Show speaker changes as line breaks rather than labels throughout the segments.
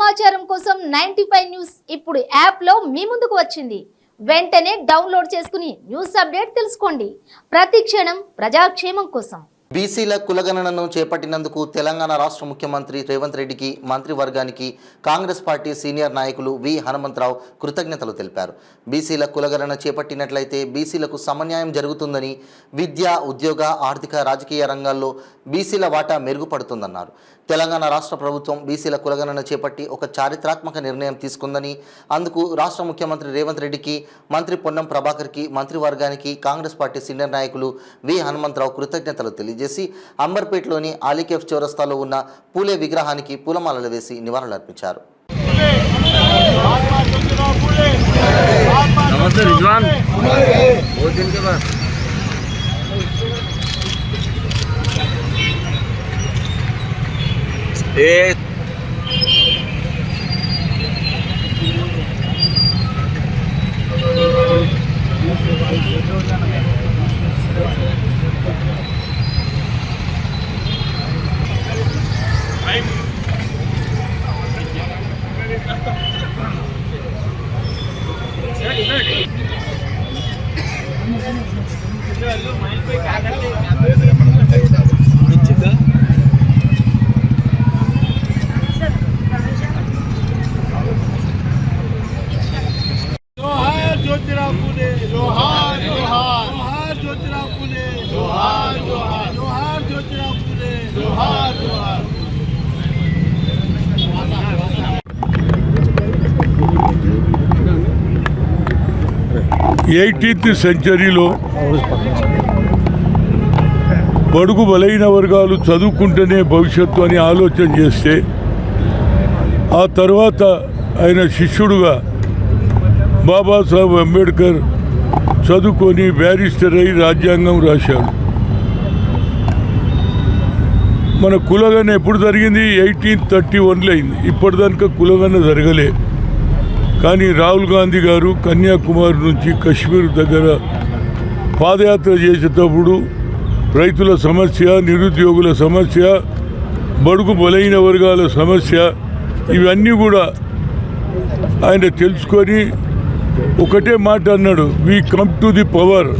సమాచారం కోసం 95 న్యూస్ ఇప్పుడు యాప్ లో మీ ముందుకు వచ్చింది. వెంటనే డౌన్లోడ్ చేసుకుని న్యూస్ అప్డేట్ తెలుసుకోండి. ప్రతి క్షణం ప్రజాక్షేమం కోసం.
బీసీల కులగణనను చేపట్టినందుకు తెలంగాణ రాష్ట్ర ముఖ్యమంత్రి రేవంత్ రెడ్డికి మంత్రివర్గానికి కాంగ్రెస్ పార్టీ సీనియర్ నాయకులు వి హనుమంతరావు కృతజ్ఞతలు తెలిపారు. బీసీల కులగణన చేపట్టినట్లయితే బీసీలకు సమన్యాయం జరుగుతుందని, విద్య, ఉద్యోగ, ఆర్థిక, రాజకీయ రంగాల్లో బీసీల వాటా మెరుగుపడుతుందన్నారు. తెలంగాణ రాష్ట్ర ప్రభుత్వం బీసీల కులగణన చేపట్టి ఒక చారిత్రాత్మక నిర్ణయం తీసుకుందని, అందుకు రాష్ట్ర ముఖ్యమంత్రి రేవంత్ రెడ్డికి, మంత్రి పొన్నం ప్రభాకర్కి, మంత్రివర్గానికి కాంగ్రెస్ పార్టీ సీనియర్ నాయకులు వి హనుమంతరావు కృతజ్ఞతలు తెలియజేసి అంబర్పేటలోని ఆలికేఫ్ చౌరస్తాలో ఉన్న పూలే విగ్రహానికి పూలమాలలు వేసి నివాళులర్పించారు.
ఎయిటీన్త్ సెంచరీలో బడుగు బలైన వర్గాలు చదువుకుంటేనే భవిష్యత్తు అని ఆలోచన చేస్తే, ఆ తర్వాత ఆయన శిష్యుడుగా బాబాసాహెబ్ అంబేద్కర్ చదువుకొని బ్యారిస్టర్ అయి రాజ్యాంగం రాశాడు. మన కులగణ ఎప్పుడు జరిగింది? 1831లో అయింది. ఇప్పటిదాకా కులగణ జరగలే. కానీ రాహుల్ గాంధీ గారు కన్యాకుమారి నుంచి కశ్మీర్ దగ్గర పాదయాత్ర చేసేటప్పుడు రైతుల సమస్య, నిరుద్యోగుల సమస్య, బడుగు బలైన వర్గాల సమస్య, ఇవన్నీ కూడా ఆయన తెలుసుకొని ఒకటే మాట అన్నాడు, we come to the power,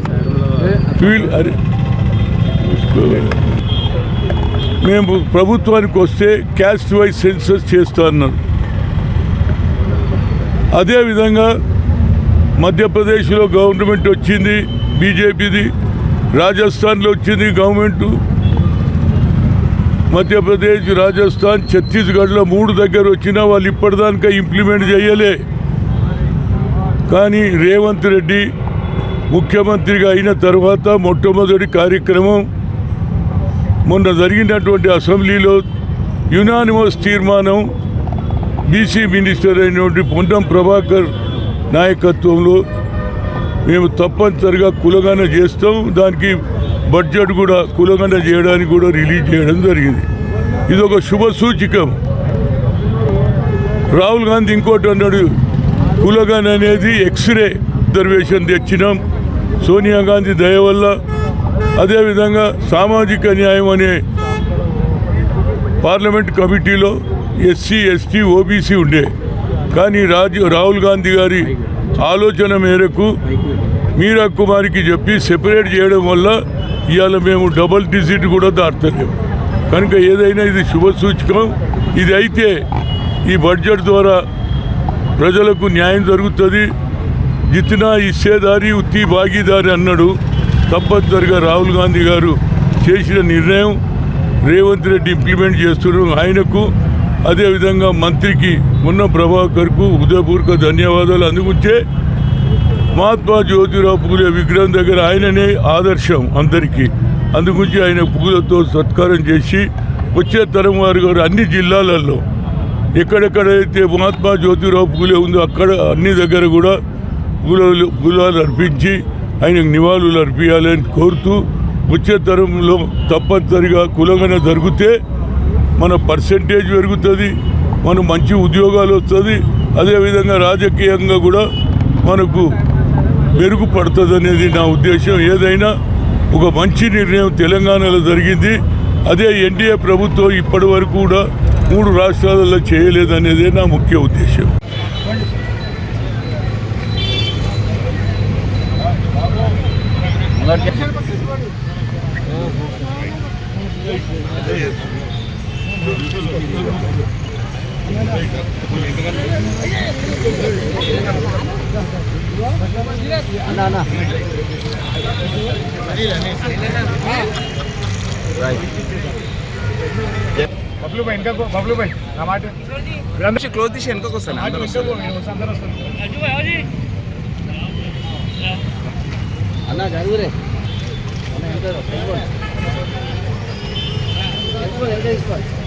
మేము ప్రభుత్వానికి వస్తే క్యాస్ట్ వైజ్ సెన్సస్ చేస్తా అన్నారు. అదేవిధంగా మధ్యప్రదేశ్లో గవర్నమెంట్ వచ్చింది బీజేపీది, రాజస్థాన్లో వచ్చింది గవర్నమెంటు. మధ్యప్రదేశ్, రాజస్థాన్, ఛత్తీస్గఢ్లో 3 దగ్గర వచ్చినా వాళ్ళు ఇప్పటిదాకా ఇంప్లిమెంట్ చేయలే. కానీ రేవంత్ రెడ్డి ముఖ్యమంత్రిగా అయిన తర్వాత మొట్టమొదటి కార్యక్రమం మొన్న జరిగినటువంటి అసెంబ్లీలో యునానిమస్ తీర్మానం, బీసీ మినిస్టర్ అయినటువంటి పొన్నం ప్రభాకర్ నాయకత్వంలో మేము తప్పనిసరిగా కులగణ చేస్తాం, దానికి బడ్జెట్ కూడా కులగణ చేయడానికి కూడా రిలీజ్ చేయడం జరిగింది. ఇది ఒక శుభ సూచికం. రాహుల్ గాంధీ ఇంకోటి అన్నాడు, కులగణ అనేది ఎక్స్రే రిజర్వేషన్ తెచ్చినాం సోనియా గాంధీ దయ వల్ల. అదేవిధంగా సామాజిక న్యాయం అనే పార్లమెంట్ కమిటీలో ఎస్సీ, ఎస్టీ, ఓబీసీ ఉండే. కానీ రాహుల్ గాంధీ గారి ఆలోచన మేరకు మీరా కుమారికి చెప్పి సెపరేట్ చేయడం వల్ల ఇవాళ మేము డబుల్ డిజిట్ కూడా దాటలేము. కనుక ఏదైనా ఇది శుభ సూచకం. ఇది అయితే ఈ బడ్జెట్ ద్వారా ప్రజలకు న్యాయం జరుగుతుంది. జిత్నా ఇచ్చేదారి ఉత్తి భాగీదారి అన్నాడు. తప్పనిసరిగా రాహుల్ గాంధీ గారు చేసిన నిర్ణయం రేవంత్ రెడ్డి ఇంప్లిమెంట్ చేస్తున్నారు. ఆయనకు అదేవిధంగా మంత్రికి పొన్నం ప్రభాకర్కు హృదయపూర్వక ధన్యవాదాలు. అందుకుంటే మహాత్మా జ్యోతిరావు పూలే విగ్రహం దగ్గర ఆయననే ఆదర్శం అందరికీ. అందుగురించి ఆయన పూలతో సత్కారం చేసి వచ్చే తరం వారు గారు అన్ని జిల్లాలలో ఎక్కడెక్కడైతే మహాత్మా జ్యోతిరావు పూలే ఉందో అక్కడ అన్ని దగ్గర కూడా గులాలు అర్పించి ఆయనకు నివాళులు అర్పించాలని కోరుతూ, వచ్చే తరంలో తప్పనిసరిగా కులగణ జరిగితే మన పర్సెంటేజ్ పెరుగుతుంది, మనం మంచి ఉద్యోగాలు వస్తుంది, అదేవిధంగా రాజకీయంగా కూడా మనకు మెరుగుపడుతుంది అనేది నా ఉద్దేశం. ఏదైనా ఒక మంచి నిర్ణయం తెలంగాణలో జరిగింది. అదే ఎన్డీఏ ప్రభుత్వం ఇప్పటి వరకు కూడా 3 రాష్ట్రాలలో చేయలేదనేదే నా ముఖ్య ఉద్దేశం.
బబ్లు భాయ్ నా మాట క్లోజ్ తీసి వెనుకకు వస్తాను
అన్న జరుగురే తీసుకోవాలి